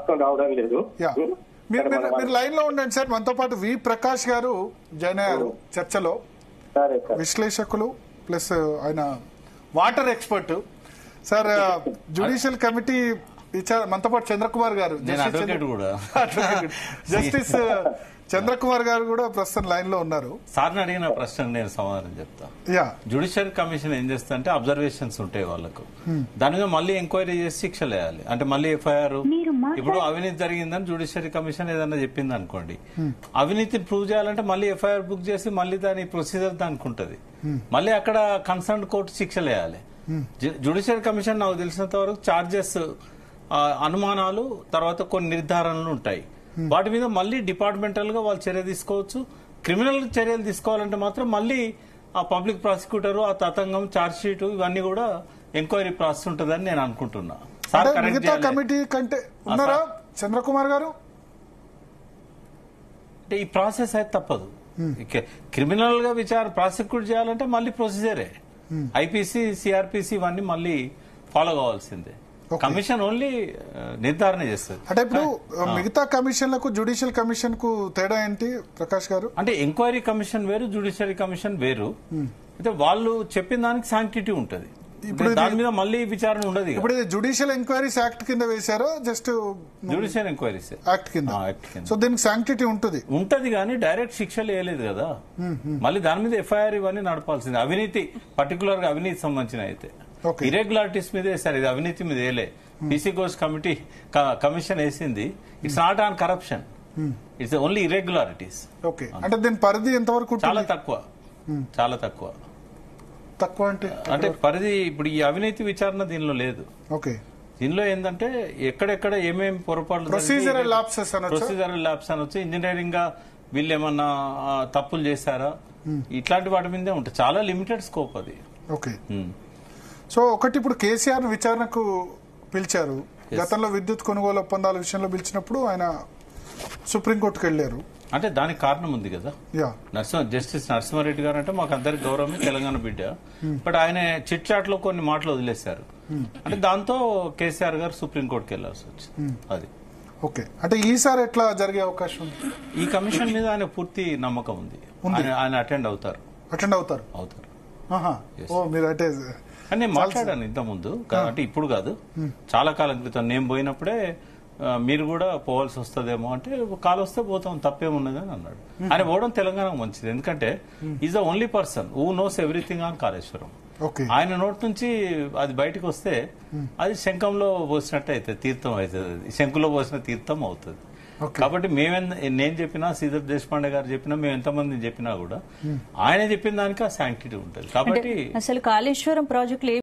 జ్ఞాపకం రావడం లేదు. మీరు లైన్ లో ఉండండి సార్. మనతో పాటు వి ప్రకాష్ గారు జాయిన్ అయ్యారు చర్చలో, విశ్లేషకులు ప్లస్ ఆయన water expert. Sir, judicial committee మనతో పాటు చంద్రకుమార్ గారు, జస్టిస్ చంద్రకుమార్ గారు కూడా ప్రస్తుతం లైన్ లో ఉన్నారు. సార్ని అడిగిన ప్రశ్న నేను సమాధానం చెప్తా. జ్యుడిషియల్ కమిషన్ ఏం చేస్తా అంటే అబ్జర్వేషన్స్ ఉంటాయి వాళ్ళకు, దాని మీద మళ్ళీ ఎంక్వైరీ చేసి శిక్షలు వేయాలి. అంటే మళ్ళీ ఎఫ్ఐఆర్ ఇప్పుడు అవినీతి జరిగిందని జ్యుడిషియరీ కమిషన్ ఏదన్నా చెప్పింది అనుకోండి, అవినీతిని ప్రూవ్ చేయాలంటే మళ్ళీ ఎఫ్ఐఆర్ బుక్ చేసి మళ్ళీ దాని ప్రొసీజర్ దానికి ఉంటుంది, మళ్ళీ అక్కడ కన్సర్న్ కోర్టు శిక్షలు వేయాలి. జ్యుడిషియరీ కమిషన్ నాకు తెలిసినంత వరకు చార్జెస్, అనుమానాలు, తర్వాత కొన్ని నిర్ధారణలు ఉంటాయి. వాటి మీద మళ్ళీ డిపార్ట్మెంటల్ గా వాళ్ళు చర్య తీసుకోవచ్చు. క్రిమినల్ చర్యలు తీసుకోవాలంటే మాత్రం మళ్ళీ ఆ పబ్లిక్ ప్రాసిక్యూటర్, ఆ తతంగం, ఛార్జ్ షీట్, ఇవన్నీ కూడా ఎంక్వైరీ ప్రాసెస్ ఉంటుందని నేను అనుకుంటున్నా. మిగతా కమిటీ కంటే ఉన్నారా చంద్రకుమార్ గారు? అంటే ఈ ప్రాసెస్ అయితే తప్పదు. క్రిమినల్ గా ప్రాసిక్యూట్ చేయాలంటే మళ్ళీ ప్రొసీజరే. ఐపీసీ, సిఆర్పిసి ఇవన్నీ మళ్ళీ ఫాలో కావాల్సిందే. కమిషన్ ఓన్లీ నిర్ధారణ చేస్తుంది. అంటే ఇప్పుడు మిగతా కమిషన్లకు జ్యుడిషియల్ కమిషన్ కు తేడా ఏంటి ప్రకాష్ గారు? అంటే ఎంక్వైరీ కమిషన్ వేరు, జ్యుడిషియరీ కమిషన్ వేరు. అయితే వాళ్ళు చెప్పిన దానికి శాంక్టిటీ ఉంటది, ఇప్పుడు దాని మీద మళ్ళీ విచారణ ఉండదు. ఇప్పుడు జ్యుడిషియల్ ఎంక్వైరీస్ యాక్ట్ కింద వేశారో జస్ట్ జ్యుడిషియల్ ఎంక్వైరీస్ యాక్ట్ కింద. సో దీనికి శాంక్టిటీ ఉంటది కానీ డైరెక్ట్ శిక్షలు వేయలేదు కదా. మళ్ళీ దాని మీద ఎఫ్ఐఆర్ ఇవన్నీ నడపాల్సింది. అవినీతి, పర్టికులర్ గా అవినీతి సంబంధించిన అయితే ఇరెగ్యులారిటీస్ మీద వేసారు, ఇది అవినీతి మీద వేయలే. పీసీ ఘోష్ కమిటీ కమిషన్ వేసింది, it's not on corruption, it's only irregularities. Okay, అంటే దీని పరిధి ఎంతవరకు? చాలా తక్కువ, చాలా తక్కువ. తక్కువ అంటే పరిధి ఇప్పుడు ఈ అవినీతి విచారణ దీనిలో లేదు. ఓకే, దీనిలో ఏంటంటే ఎక్కడెక్కడ ఏమేమి పొరపాట్లు, ప్రొసీజరల్ ల్యాప్సెస్ అనొచ్చు, ఇంజనీరింగ్ గా వీళ్ళు ఏమన్నా తప్పులు చేశారా, ఇట్లాంటి వాటి మీదే ఉంటుంది. చాలా లిమిటెడ్ స్కోప్ అది. ఓకే, సో ఒకటి ఇప్పుడు కేసీఆర్ విచారణకు పిలిచారు. గతంలో విద్యుత్ కొనుగోలు ఒప్పందాల విషయంలో పిలిచినప్పుడు ఆయన సుప్రీంకోర్టుకు వెళ్లారు. అంటే దానికి కారణం ఉంది కదా. జస్టిస్ నరసింహారెడ్డి గారు అంటే మాకు అందరికి గౌరవమే, తెలంగాణ బిడ్డ. బట్ ఆయన చిట్ చాట్ లో కొన్ని మాటలు వదిలేశారు. అంటే దాంతో కేసీఆర్ గారు సుప్రీంకోర్టుకి వెళ్లాల్సి వచ్చింది. అది ఓకే, అంటే ఈసారి ఎట్లా జరిగే అవకాశం ఉంది? ఈ కమిషన్ మీద ఆయన పూర్తి నమ్మకం ఉంది. ఆయన అటెండ్ అవుతారు. మీరు అంటే నేను మాట్లాడాను ఇంత ముందు, అంటే ఇప్పుడు కాదు, చాలా కాలం క్రితం నేను పోయినప్పుడే మీరు కూడా పోవాల్సి వస్తుందేమో అంటే, కాలు వస్తే పోతాం, తప్పేమున్నది అని అన్నాడు. ఆయన పోవడం తెలంగాణ మంచిది, ఎందుకంటే is the only person who knows everything on Kaleshwaram. ఆయన నోటి నుంచి అది బయటకు వస్తే అది శంఖంలో పోసినట్టు అవుతుంది, తీర్థం అవుతుంది, అది శంకులో పోసిన తీర్థం అవుతుంది. కాబట్టి నేను చెప్పినా, శ్రీధర్ దేశపాండే గారు చెప్పినా, మేము ఎంతమంది చెప్పినా కూడా ఆయన చెప్పిన దానికి ఆ శాంక్టిటీ ఉంటుంది. కాబట్టి అసలు కాళేశ్వరం ప్రాజెక్టులు